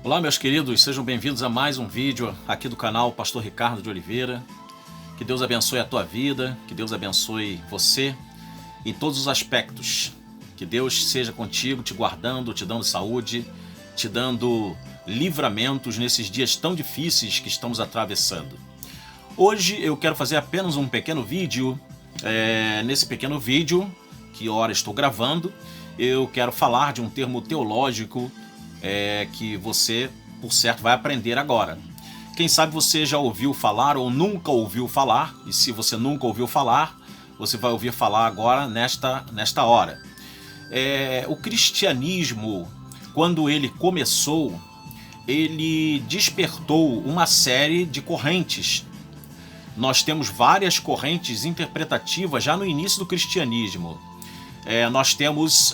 Olá, meus queridos, sejam bem-vindos a mais um vídeo aqui do canal Pastor Ricardo de Oliveira. Que Deus abençoe a tua vida, que Deus abençoe você em todos os aspectos. Que Deus seja contigo, te guardando, te dando saúde, te dando livramentos nesses dias tão difíceis que estamos atravessando. Hoje eu quero fazer apenas um pequeno vídeo. Nesse pequeno vídeo, que hora estou gravando, eu quero falar de um termo teológico que você, por certo, vai aprender agora. Quem sabe você já ouviu falar ou nunca ouviu falar, e se você nunca ouviu falar, você vai ouvir falar agora nesta hora. O cristianismo, quando ele começou, ele despertou uma série de correntes. Nós temos várias correntes interpretativas já no início do cristianismo. Nós temos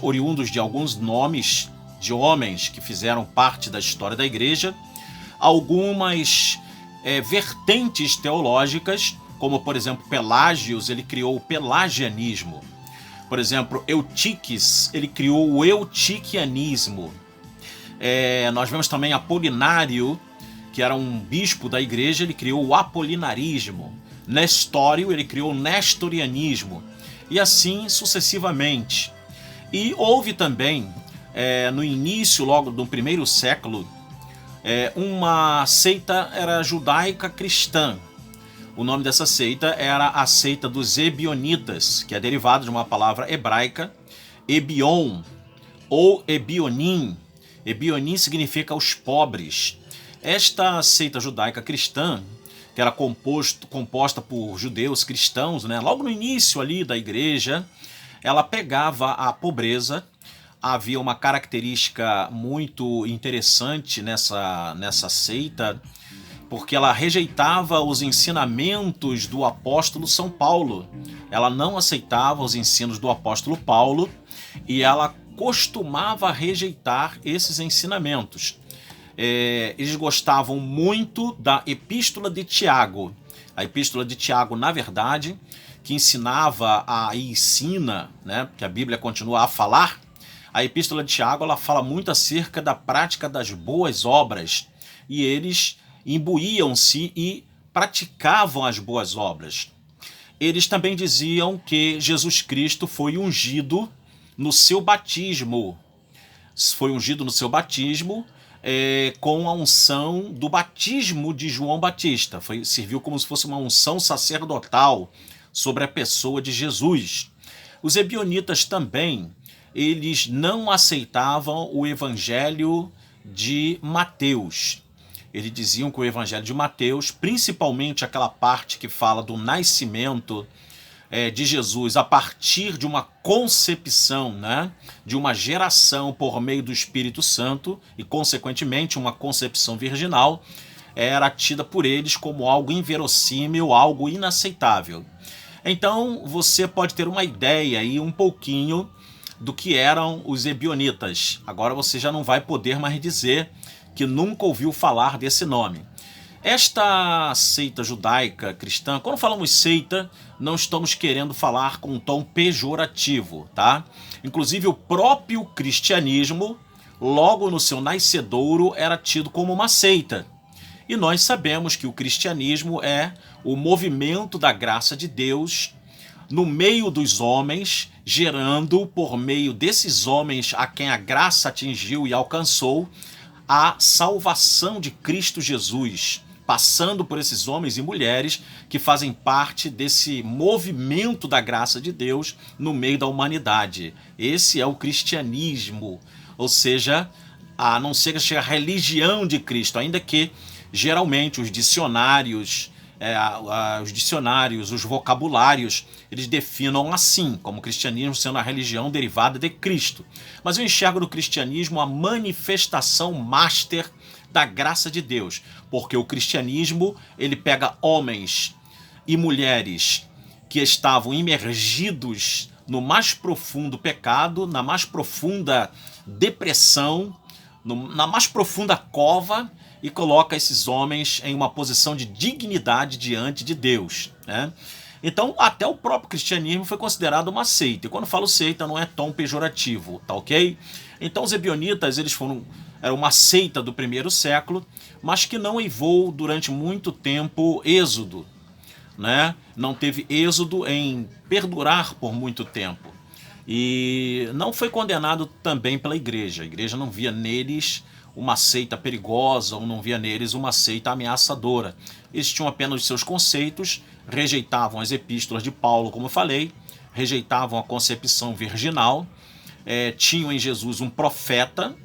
oriundos de alguns nomes de homens que fizeram parte da história da igreja, algumas vertentes teológicas, como por exemplo Pelágios, ele criou o pelagianismo. Por exemplo, Eutiques, ele criou o eutiquianismo. Nós vemos também Apolinário, que era um bispo da igreja, ele criou o apolinarismo. Nestório, ele criou o nestorianismo. E assim sucessivamente. E houve também, no início, logo do primeiro século, uma seita era judaica cristã. O nome dessa seita era a seita dos Ebionitas, que é derivado de uma palavra hebraica, Ebion, ou Ebionim. Ebionim significa os pobres. Esta seita judaica cristã, que era composta por judeus cristãos, né? Logo no início ali da igreja, ela pegava a pobreza. Havia uma característica muito interessante nessa seita, porque ela rejeitava os ensinamentos do apóstolo São Paulo. Ela não aceitava os ensinos do apóstolo Paulo e ela costumava rejeitar esses ensinamentos. Eles gostavam muito da Epístola de Tiago. A Epístola de Tiago, na verdade, que ensinava e ensina, né, que a Bíblia continua a falar, a Epístola de Tiago ela fala muito acerca da prática das boas obras. E eles imbuíam-se e praticavam as boas obras. Eles também diziam que Jesus Cristo foi ungido no seu batismo. Foi ungido no seu batismo com a unção do batismo de João Batista. Serviu como se fosse uma unção sacerdotal sobre a pessoa de Jesus. Os ebionitas também, eles não aceitavam o evangelho de Mateus. Eles diziam que o evangelho de Mateus, principalmente aquela parte que fala do nascimento de Jesus a partir de uma concepção, né, de uma geração por meio do Espírito Santo e, consequentemente, uma concepção virginal, era tida por eles como algo inverossímil, algo inaceitável. Então, você pode ter uma ideia aí um pouquinho do que eram os ebionitas. Agora você já não vai poder mais dizer que nunca ouviu falar desse nome. Esta seita judaica cristã, quando falamos seita, não estamos querendo falar com um tom pejorativo, tá? Inclusive o próprio cristianismo, logo no seu nascedouro, era tido como uma seita. E nós sabemos que o cristianismo é o movimento da graça de Deus no meio dos homens, gerando por meio desses homens a quem a graça atingiu e alcançou, a salvação de Cristo Jesus, passando por esses homens e mulheres que fazem parte desse movimento da graça de Deus no meio da humanidade. Esse é o cristianismo, ou seja, a não ser a religião de Cristo, ainda que geralmente os dicionários, os vocabulários, eles definam assim, como o cristianismo sendo a religião derivada de Cristo. Mas eu enxergo no cristianismo a manifestação master da graça de Deus, porque o cristianismo ele pega homens e mulheres que estavam imergidos no mais profundo pecado, na mais profunda depressão, na mais profunda cova, e coloca esses homens em uma posição de dignidade diante de Deus, né? Então, até o próprio cristianismo foi considerado uma seita. E quando falo seita, não é tom pejorativo, tá ok? Então, os ebionitas, eles foram era uma seita do primeiro século, mas que não eivou durante muito tempo êxodo, né? Não teve êxodo em perdurar por muito tempo. E não foi condenado também pela igreja. A igreja não via neles uma seita perigosa ou não via neles uma seita ameaçadora. Eles tinham apenas os seus conceitos, rejeitavam as epístolas de Paulo, como eu falei, rejeitavam a concepção virginal, tinham em Jesus um profeta,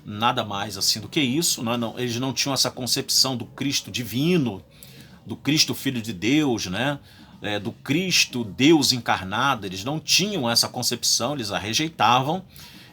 nada mais assim do que isso, eles não tinham essa concepção do Cristo divino, do Cristo Filho de Deus, né? Do Cristo Deus encarnado. Eles não tinham essa concepção, eles a rejeitavam,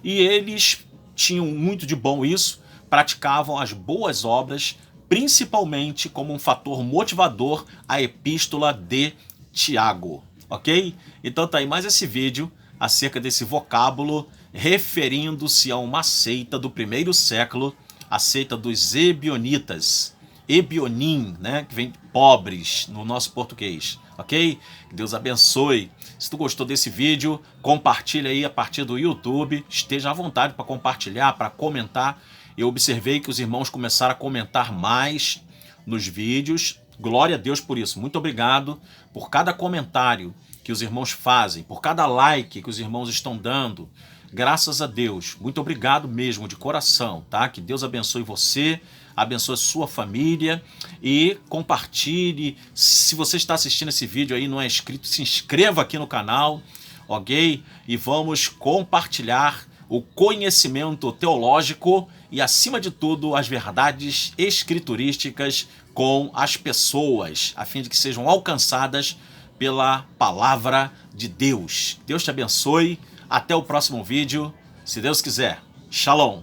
e eles tinham muito de bom isso, praticavam as boas obras, principalmente como um fator motivador a epístola de Tiago, ok? Então tá aí mais esse vídeo acerca desse vocábulo referindo-se a uma seita do primeiro século, a seita dos ebionitas, Ebionim, né, que vem de pobres no nosso português, ok? Que Deus abençoe. Se tu gostou desse vídeo, compartilha aí a partir do YouTube, esteja à vontade para compartilhar, para comentar. Eu observei que os irmãos começaram a comentar mais nos vídeos, glória a Deus por isso. Muito obrigado por cada comentário que os irmãos fazem, por cada like que os irmãos estão dando. Graças a Deus, muito obrigado mesmo, de coração, tá? Que Deus abençoe você, abençoe a sua família e compartilhe. Se você está assistindo esse vídeo aí e não é inscrito, se inscreva aqui no canal, ok? E vamos compartilhar o conhecimento teológico e, acima de tudo, as verdades escriturísticas com as pessoas, a fim de que sejam alcançadas pela palavra de Deus. Deus te abençoe. Até o próximo vídeo, se Deus quiser. Shalom.